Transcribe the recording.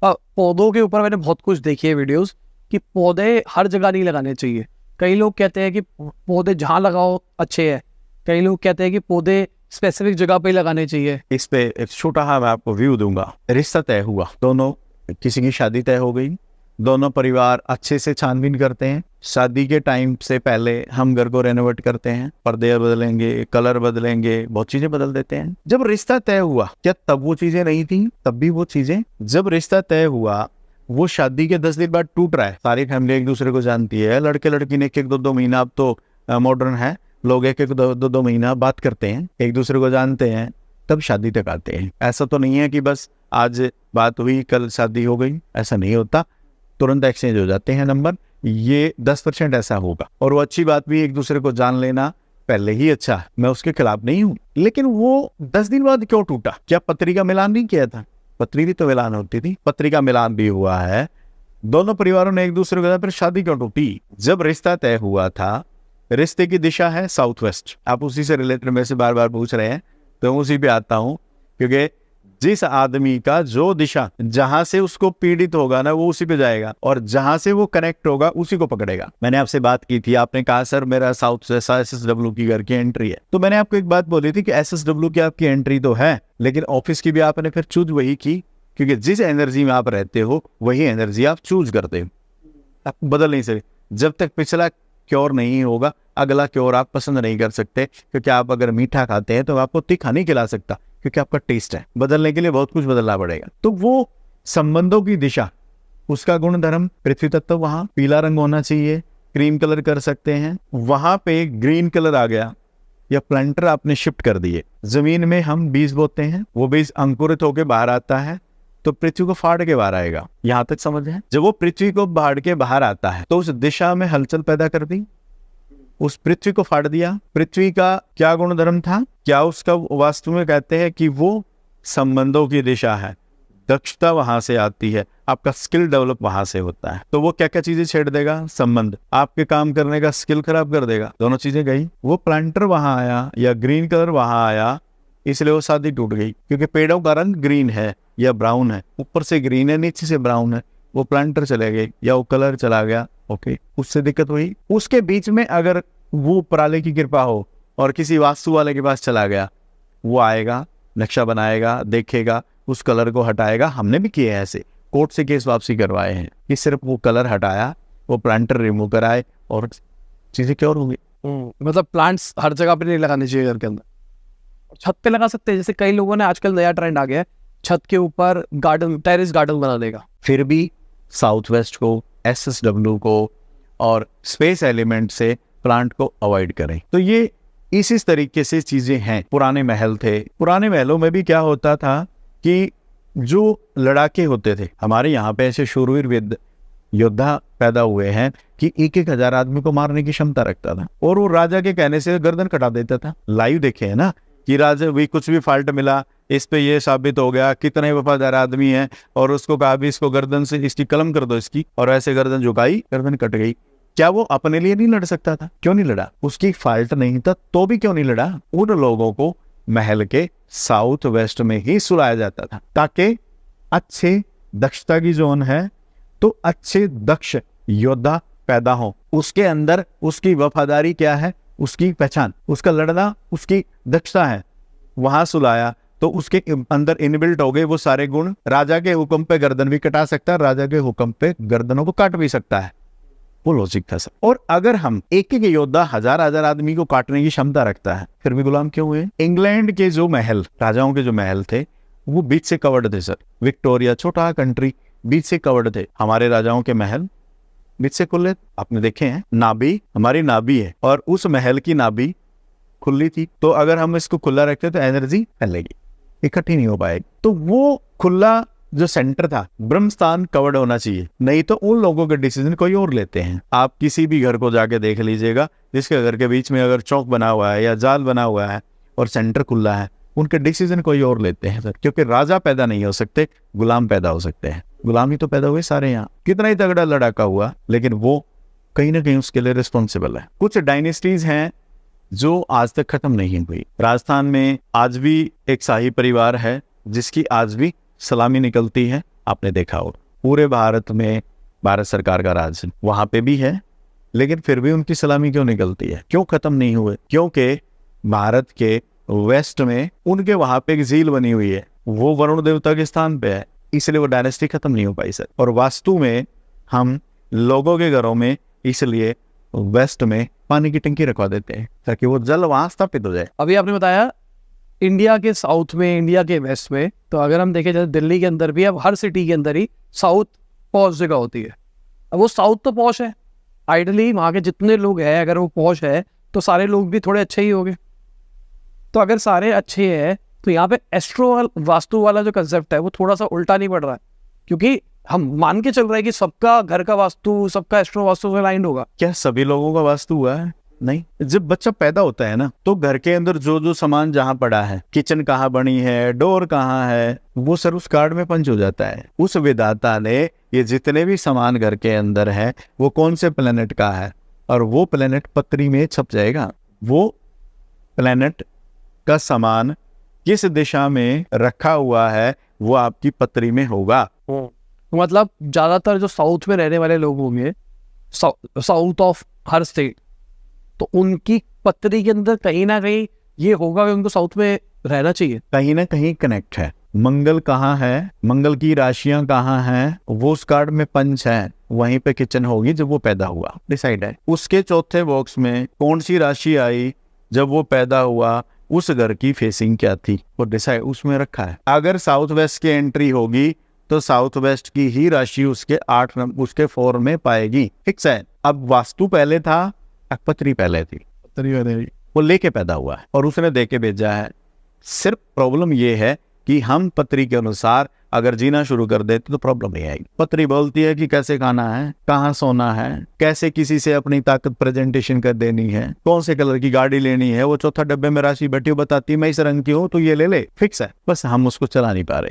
पौधों के ऊपर मैंने बहुत कुछ देखी है वीडियोस कि पौधे हर जगह नहीं लगाने चाहिए। कई लोग कहते हैं कि पौधे जहाँ लगाओ अच्छे है, कई लोग कहते हैं कि पौधे स्पेसिफिक जगह पे ही लगाने चाहिए। इस पे एक छोटा सा मैं आपको व्यू दूंगा। रिश्ता तय हुआ, दोनों, किसी की शादी तय हो गई, दोनों परिवार अच्छे से छानबीन करते हैं। शादी के टाइम से पहले हम घर को रेनोवेट करते हैं, पर्दे बदलेंगे, कलर बदलेंगे, बहुत चीजें बदल देते हैं। जब रिश्ता तय हुआ, क्या तब वो चीजें नहीं थी? तब भी वो चीजें। जब रिश्ता तय हुआ, वो शादी के 10 दिन बाद टूट रहा है, सारी फैमिली एक दूसरे को जानती है, लड़के लड़की ने एक 2 महीना, अब तो मॉडर्न है, लोग एक 2 महीना बात करते हैं, एक दूसरे को जानते हैं, तब शादी तक आते हैं। ऐसा तो नहीं है कि बस आज बात हुई कल शादी हो गई, ऐसा नहीं होता, तुरंत एक्सचेंज हो जाते हैं नंबर। ये 10% ऐसा होगा, और वो अच्छी बात भी, एक दूसरे को जान लेना पहले ही अच्छा है, मैं उसके खिलाफ नहीं हूँ। लेकिन वो 10 दिन बाद क्यों टूटा? क्या पत्री का मिलान नहीं किया था? पत्री भी तो मिलान होती थी, पत्री का मिलान भी हुआ है, दोनों परिवारों ने एक दूसरे को, फिर शादी क्यों टूटी? जब रिश्ता तय हुआ था, रिश्ते की दिशा है साउथ वेस्ट। आप उसी से रिलेटेड मेरे से बार बार पूछ रहे हैं, तो उसी पे आता हूँ, क्योंकि जिस आदमी का जो दिशा, जहां से उसको पीड़ित होगा ना, वो उसी पे जाएगा, और जहां से वो कनेक्ट होगा उसी को पकड़ेगा। मैंने आपसे बात की थी, आपने कहा सर मेरा साउथ SSW की घर की एंट्री है, तो मैंने आपको एक बात बोली थी कि SSW की आपकी एंट्री तो है, लेकिन ऑफिस की भी आपने फिर चूज वही की, क्योंकि जिस एनर्जी में आप रहते हो वही एनर्जी आप चूज करते हो, आप बदल नहीं सकते। जब तक पिछला क्योर नहीं होगा, अगला क्योर आप पसंद नहीं कर सकते, क्योंकि आप अगर मीठा खाते हैं तो आपको तीखा नहीं खिला सकता, क्योंकि आपका टेस्ट है। बदलने के लिए बहुत कुछ बदलना पड़ेगा। तो वो संबंधों की दिशा, उसका गुण धर्म, पृथ्वी तत्व वहां पीला रंग होना चाहिए, क्रीम कलर कर सकते हैं, वहां पे ग्रीन कलर आ गया, या प्लांटर आपने शिफ्ट कर दिए। जमीन में हम बीज बोते हैं, वो बीज अंकुरित होकर बाहर आता है, तो पृथ्वी को फाड़ के बाहर आएगा। यहां तक समझ है? जब वो पृथ्वी को फाड़ के बाहर आता है, तो उस दिशा में हलचल पैदा कर दी, उस पृथ्वी को फाड़ दिया। पृथ्वी का क्या गुण धर्म था? क्या उसका वास्तव में कहते हैं कि वो संबंधों की दिशा है, दक्षता वहां से आती है, आपका स्किल डेवलप वहां से होता है। तो वो क्या क्या चीजें छेड़ देगा? संबंध, आपके काम करने का स्किल खराब कर देगा। दोनों चीजें गई। वो प्लांटर वहां आया या ग्रीन कलर वहां आया, इसलिए वो शादी टूट गई, क्योंकि पेड़ों का रंग ग्रीन है या ब्राउन है, ऊपर से ग्रीन है नीचे से ब्राउन है। वो प्लांटर चले गए या वो कलर चला गया, ओके, उससे दिक्कत हुई। उसके बीच में अगर वो पराले की कृपा हो और किसी वास्तु वाले के पास चला गया, वो आएगा, नक्शा बनाएगा, देखेगा, उस कलर को हटाएगा। हमने भी किए हैं ऐसे, कोर्ट से केस वापसी करवाए हैं कि सिर्फ वो कलर हटाया, वो प्लांटर रिमूव कराए और चीजें क्योर हो गई। मतलब प्लांट्स हर जगह पे नहीं लगाने चाहिए घर के अंदर, छत पे लगा सकते हैं। जैसे कई लोगों ने, आजकल नया ट्रेंड आ गया है छत के ऊपर गार्डन, टेरेस गार्डन बना देगा। फिर भी साउथ वेस्ट को, SSW को और स्पेस एलिमेंट से प्लांट को अवॉइड करें। तो ये इसी तरीके से चीजें हैं। पुराने महल थे, पुराने महलों में भी क्या होता था कि जो लड़ाके होते थे, हमारे यहाँ पे ऐसे शूरवीर योद्धा पैदा हुए हैं कि 1,000 आदमी को मारने की क्षमता रखता था, और वो राजा के कहने से गर्दन कटा देता था। लाइव देखे है ना कि राजा भी कुछ भी फाल्ट मिला, इस पे ये साबित हो गया कितने वफादार आदमी है, और उसको कहा भी इसको गर्दन से इसकी कलम कर दो इसकी, और ऐसे गर्दन झुकाई, गर्दन कट गई। क्या वो अपने लिए नहीं लड़ सकता था? क्यों नहीं लड़ा? उसकी फाल्ट नहीं था तो भी क्यों नहीं लड़ा? उन लोगों को महल के साउथ वेस्ट में ही सुलाया जाता था, ताकि अच्छे दक्षता की जोन है तो अच्छे दक्ष योद्धा पैदा हो, उसके अंदर उसकी वफादारी क्या है, उसकी पहचान, उसका लड़ना, उसकी दक्षता है, वहां सुलाया तो उसके अंदर इनबिल्ट हो गए वो सारे गुण। राजा के हुक्म पे गर्दन भी कटा सकता है, राजा के हुक्म पे गर्दनों को काट भी सकता है। वो लॉजिक था सब। और अगर हम एक योद्धा 1,000 आदमी को काटने की क्षमता रखता है, फिर भी गुलाम क्यों हुए? इंग्लैंड के जो महल, राजाओं के जो महल थे, वो बीच से कवर्ड थे सर। विक्टोरिया छोटा कंट्री, बीच से कवर्ड थे। हमारे राजाओं के महल बीच से खुले, आपने देखे हैं। नाभि, हमारी नाभि है, और उस महल की नाभि खुली थी, तो अगर हम इसको खुला रखते तो एनर्जी फैलेगी, इकट्ठी नहीं हो पाएगी। तो वो खुला जो सेंटर था, ब्रह्मस्थान कवर्ड होना चाहिए, नहीं तो उन लोगों के डिसीजन कोई और लेते हैं। आप किसी भी घर को जाके देख लीजिएगा, जिसके घर के बीच में अगर चौक बना हुआ है या जाल बना हुआ है और सेंटर खुला है, उनके डिसीजन कोई और लेते हैं सर, क्योंकि राजा पैदा नहीं हो सकते, गुलाम पैदा हो सकते हैं। गुलाम ही तो पैदा हुए सारे यहाँ, कितना ही तगड़ा लड़ाका हुआ, लेकिन वो कहीं ना कहीं उसके लिए रिस्पॉन्सिबल है। कुछ डायनेस्टीज हैं जो आज तक खत्म नहीं हुई। राजस्थान में आज भी एक शाही परिवार है जिसकी आज भी सलामी निकलती है, आपने देखा हो पूरे भारत में भारत सरकार का राज है, वहां पे भी है, लेकिन फिर भी उनकी सलामी क्यों निकलती है, क्यों खत्म नहीं हुए? क्योंकि भारत के वेस्ट में उनके वहां पे एक झील बनी हुई है, वो वरुण देवता के स्थान पे है, इसलिए वो डायनेस्टी खत्म नहीं हो पाई सर। और वास्तु में हम लोगों के घरों में इसलिए वेस्ट में पानी की टंकी रखवा देते हैं ताकि वो जल वहां स्थापित हो जाए। अभी आपने बताया इंडिया के साउथ में, इंडिया के वेस्ट में, तो अगर हम देखें जैसे दिल्ली के अंदर भी, अब हर सिटी के अंदर ही साउथ पॉश जगह होती है। अब वो साउथ तो पॉश है, आइडली वहाँ के जितने लोग हैं अगर वो पॉश है तो सारे लोग भी थोड़े अच्छे ही होंगे। तो अगर सारे अच्छे हैं तो यहाँ पे एस्ट्रो वास्तु वाला जो कंसेप्ट है वो थोड़ा सा उल्टा नहीं पड़ रहा है, क्योंकि हम मान के चल रहे हैं कि सबका घर का वास्तु, सबका एस्ट्रो वास्तु से अलाइंड होगा। क्या सभी लोगों का वास्तु हुआ है? नहीं। जब बच्चा पैदा होता है ना, तो घर के अंदर जो जो सामान जहाँ पड़ा है, किचन कहाँ बनी है, डोर कहाँ है, वो सर उस कार्ड में पंच हो जाता है। उस विधाता ने ये जितने भी सामान घर के अंदर है वो कौन से प्लेनेट का है, और वो प्लेनेट पत्री में छप जाएगा। वो प्लेनेट का सामान किस दिशा में रखा हुआ है वो आपकी पत्री में होगा। मतलब ज्यादातर जो साउथ में रहने वाले लोग होंगे, साउथ ऑफ हर स्टेट, तो उनकी पत्री के अंदर कहीं ना कहीं ये होगा कि उनको साउथ में रहना चाहिए। कहीं ना कहीं कनेक्ट है। मंगल कहाँ है, मंगल की राशियां कहाँ हैं, वो उस कार्ड में पंच है, वहीं पे किचन होगी जब वो पैदा हुआ, डिसाइड है। उसके चौथे बॉक्स में कौन सी राशि आई जब वो पैदा हुआ, उस घर की फेसिंग क्या थी, वो डिसाइड उसमें रखा है। अगर साउथ वेस्ट की एंट्री होगी तो साउथ वेस्ट की ही राशि उसके 8 नंबर उसके 4 में पाएगी, फिक्स है। अब वास्तु पहले था, पत्री पहले थी, वो लेके पैदा हुआ है और उसने दे के भेजा है। सिर्फ प्रॉब्लम ये है कि हम पत्री के अनुसार अगर जीना शुरू कर देते तो प्रॉब्लम नहीं आएगी। पत्री बोलती है कि कैसे खाना है, कहाँ सोना है, कैसे किसी से अपनी ताकत प्रेजेंटेशन कर देनी है, कौन से कलर की गाड़ी लेनी है, वो चौथा डब्बे में राशि बैठी बताती है मैं इस रंग की हूँ तो ये ले ले, फिक्स है। बस हम उसको चला नहीं पा रहे।